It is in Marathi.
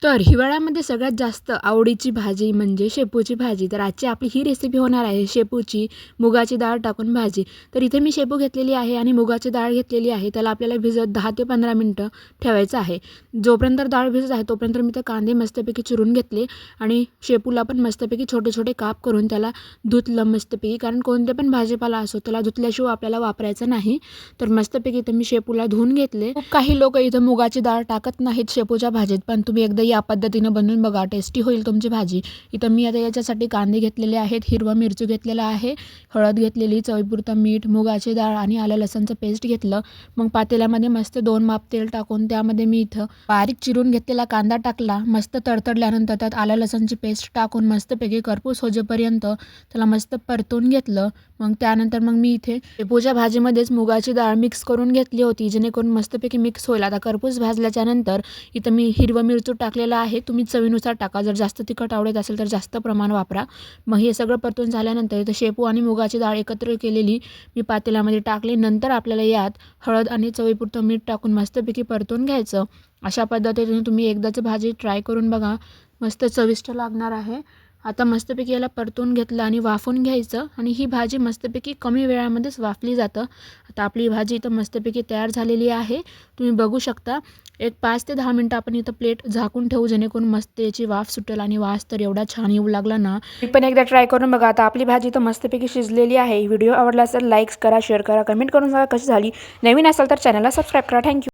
तर हिवाळ्यामध्ये सगळ्यात जास्त आवडीची भाजी म्हणजे शेपूची भाजी. तर आजची आपली ही रेसिपी होणार आहे शेपूची मुगाची डाळ टाकून भाजी. तर इथे मी शेपू घेतलेली आहे आणि मुगाची डाळ घेतलेली आहे. त्याला आपल्याला भिजत 10 ते 15 मिनटं ठेवायचं आहे. जोपर्यंत डाळ भिजत आहे तोपर्यंत मी ते कांदे मस्तपैकी चिरून घेतले आणि शेपूला पण मस्तपैकी छोटे छोटे काप करून त्याला धुतलं मस्तपैकी. कारण कोणते पण भाजीपाला असो त्याला धुतल्याशिवाय आपल्याला वापरायचं नाही. तर मस्तपैकी इथं मी शेपूला धुवून घेतले. खूप काही लोक इथं मुगाची डाळ टाकत नाहीत शेपूच्या भाजीत, पण तुम्ही एकदा या पद्धतीनं बनवून बघा, टेस्टी होईल तुमची भाजी. इथं मी आता याच्यासाठी कांदे घेतलेले आहेत, हिरवा मिरची घेतलेला आहे, हळद घेतलेली, चवीपुरतं मीठ, मुगाची डाळ आणि आलं लसणचं पेस्ट घेतलं. मग पातेल्यामध्ये मस्त 2 माप तेल टाकून त्यामध्ये मी इथं बारीक चिरून घेतलेला कांदा टाकला. मस्त तडतडल्यानंतर त्यात आलं लसणची पेस्ट टाकून मस्तपैकी करपूस होजेपर्यंत त्याला मस्त परतून घेतलं. मग त्यानंतर मी इथे शेपूच्या भाजीमध्येच मुगाची डाळ मिक्स करून घेतली होती, जेणेकरून मस्तपैकी मिक्स होईल. आता करपूस भाजल्याच्या नंतर इथं मी हिरवा मिरचू टाकलेला आहे. तुम्ही चवीनुसार टाका, जर जास्त तिखट आवडत असेल तर जास्त प्रमाण वापरा. मग हे सगळं परतून झाल्यानंतर इथं शेपू आणि मुगाची डाळ एकत्र केलेली मी पातेल्यामध्ये टाकली. नंतर आपल्याला यात हळद आणि चवीपुरतं मीठ टाकून मस्तपैकी परतून घ्यायचं. अशा पद्धतीने तुम्ही एकदाची भाजी ट्राय करून बघा, मस्त चविष्ट लागणार आहे. आता मस्तपैकी याला परतून घेतलं आणि वाफवून घ्यायचं आणि ही भाजी मस्तपैकी कमी वेळामध्येच वाफली जातं. आता आपली भाजी इथं मस्तपैकी तयार झालेली आहे, तुम्ही बघू शकता. एक 5 ते 10 मिनटं आपण इथं प्लेट झाकून ठेवू, जेणेकरून मस्त याची वाफ सुटेल आणि वास तर एवढा छान येऊ लागला ना. मी पण एकदा ट्राय करून बघा. आता आपली भाजी तर मस्तपैकी शिजलेली आहे. व्हिडिओ आवडला असेल लाईक करा, शेअर करा, कमेंट करून सांगा कशी झाली. नवीन असेल तर चॅनलला सबस्क्राईब करा. थँक्यू.